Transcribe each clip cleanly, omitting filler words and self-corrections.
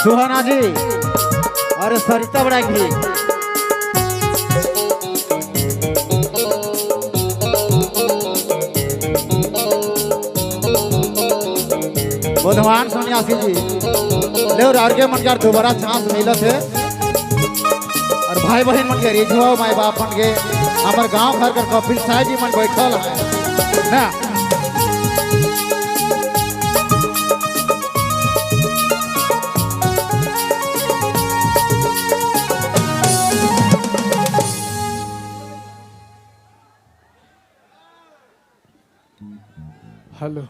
सुहाना जी और सरिता बड़ा भी बुधवान सन्यासी जी ले और के मन कर दोबारा चांस मिला थे और भाई बहन मन के रिझुआ माई बाप मन के हमार गांव घर कर कपिल साह जी मन बैठल है ना। हेलो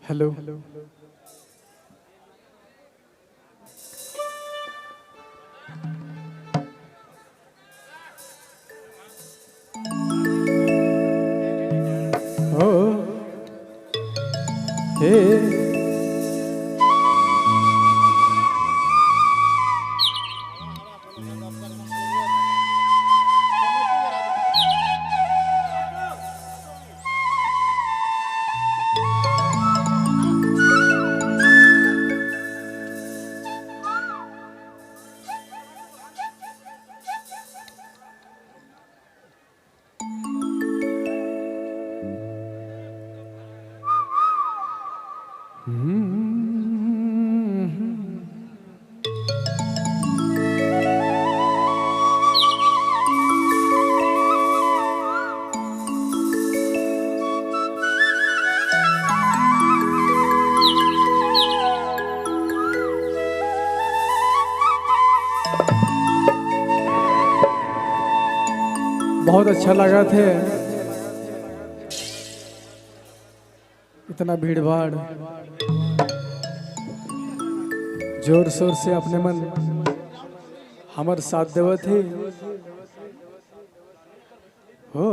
हेलो ओ हे बहुत अच्छा लगा थे। इतना भीड़ भाड़ जोर शोर से अपने मन हमार साथ देव थे हो।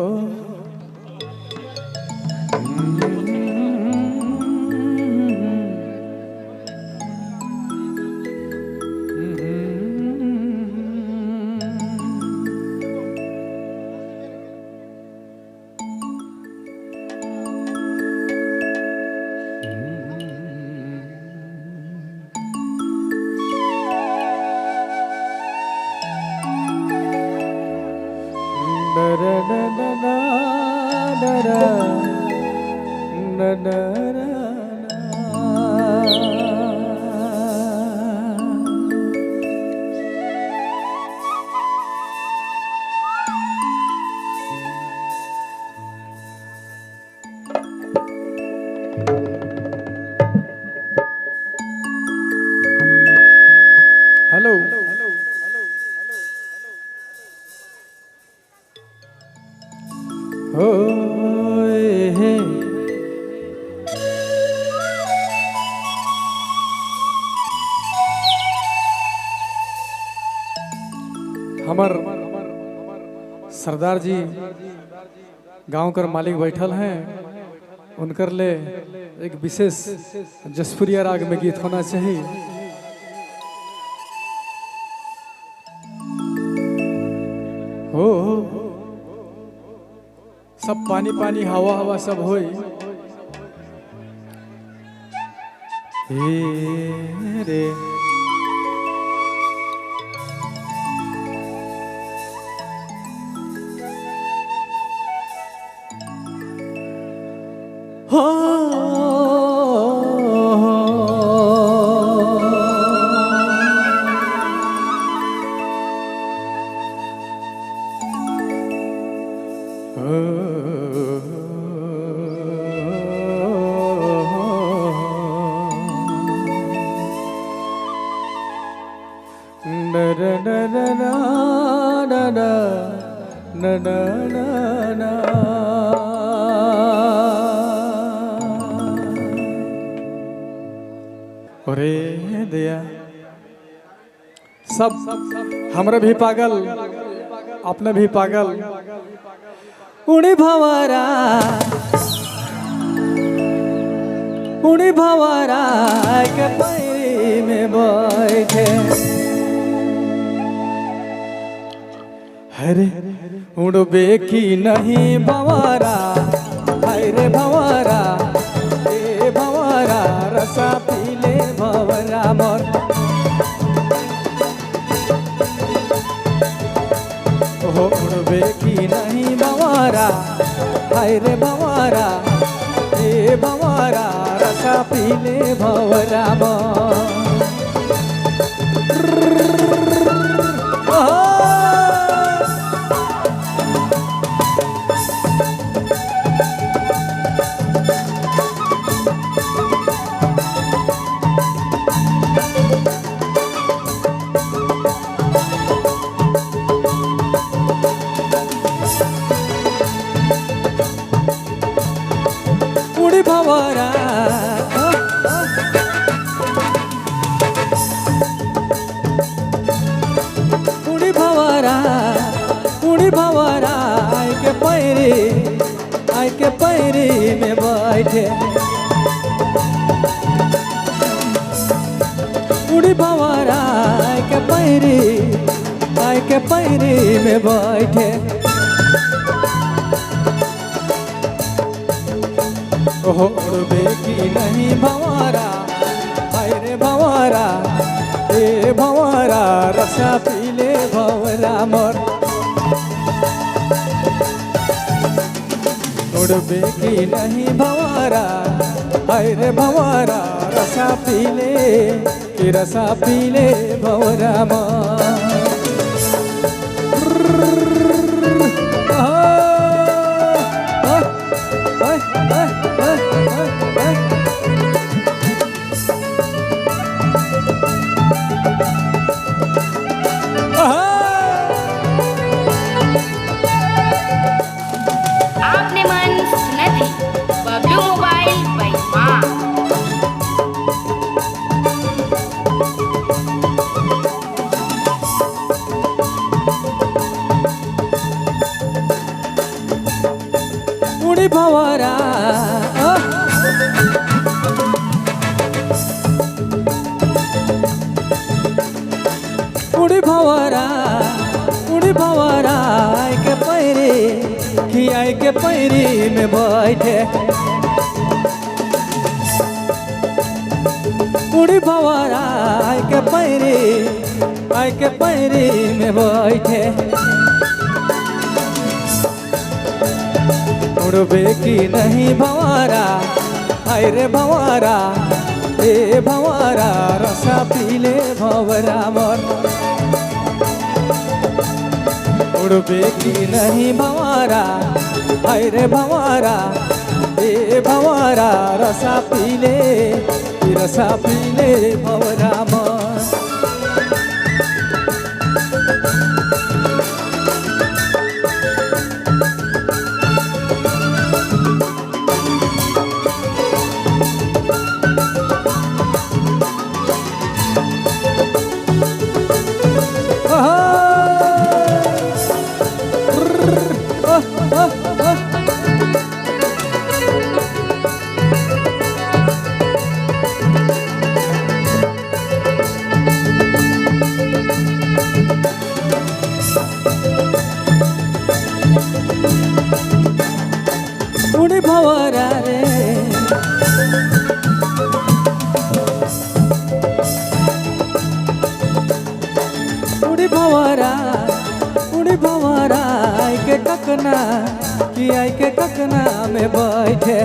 हेलो हो हे हमार सरदार जी गांव कर मालिक बैठल हैं, उनकर ले एक विशेष जसपुरिया राग में गीत होना चाहिए। हो सब पानी पानी हवा हवा सब होई रे हो अरे दया सब हमरे भी पागल अपने भी पागल उड़ी भंवरा के पैरी में बैठे हरे उड़बे की नहीं भंवरा, हाय रे भंवरा, ए भंवरा भंवरा हाय रे भंवरा ए भंवरा रसा पीले भंवरा उड़ी भंवरा उड़ी भंवरा उड़ी भंवरा आई के पैरी में बैठे उड़ी भंवरा आई के पैरी में बैठे ओहो उड़बे की नहीं भंवरा हाय रे भंवरा ए भंवरा रसा पीले भंवरा मोर उड़बे की नहीं भंवरा हाय रे भंवरा रसा पीले भंवरा मोर आपने मन सुना थी बबलू मोबाइल पैमा। उड़ी भंवरा उड़ी भंवरा आई के पैरी में बैठे उड़ी भंवरा आई के पैरी में बैठे उड़बे की नहीं भंवरा हाय रे भंवरा ए भंवरा रसा पीले भंवरा मोर उड़बे की नहीं भंवरा हाय रे भंवरा ए भंवरा रसा पीले भंवरा मोर उड़ी भंवरा रे उड़ी भंवरा आई के ककना में बैठे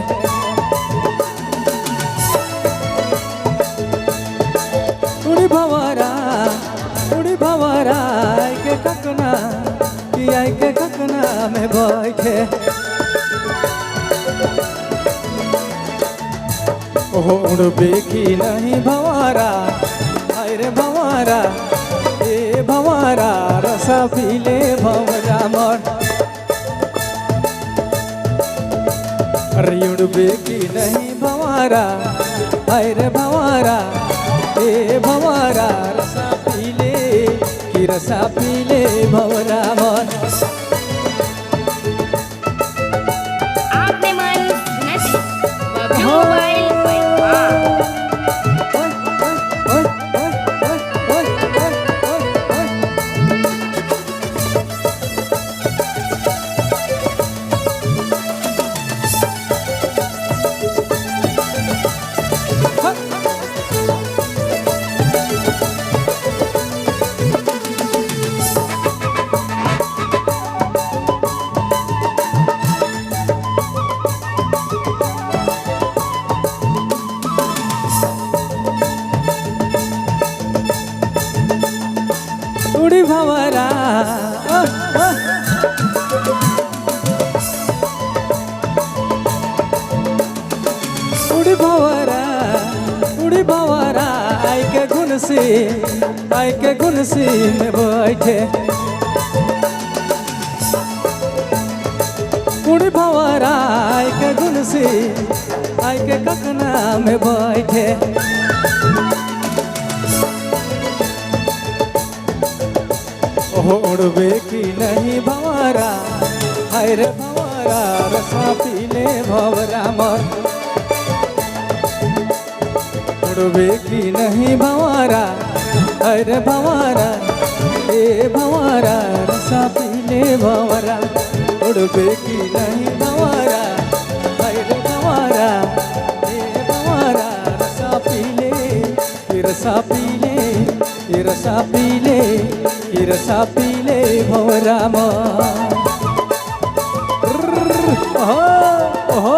उड़ी भंवरा आई के ककना में बैठे ओहो उड़बे की नहीं भंवरा हाय रे भंवरा ए भंवरा रसा पीले भंवरा मोर अरे उड़बे की नहीं भंवरा हाय रे भंवरा ए भंवरा रसा पीले भंवरा मोर आपने मन सुना थी बबलू मोबाइल पैमा। उड़ी भवरा आई के गुनसी में बैठे उड़ी भवरा आई के गुनसी आई के ककना में बैठे ओहो उड़बे की नहीं भवरा हाय रे भवरा रसा पीले भवरा मर उड़बे की नहीं भवरा हाय रे भवरा ए भवरा रसा पीले भवरा उड़बे की नहीं भवरा हाय रे भवरा ए भवरा रसा पीले रसा पीले रसा पीले रसा पीले भवरा मर ओहो ओहो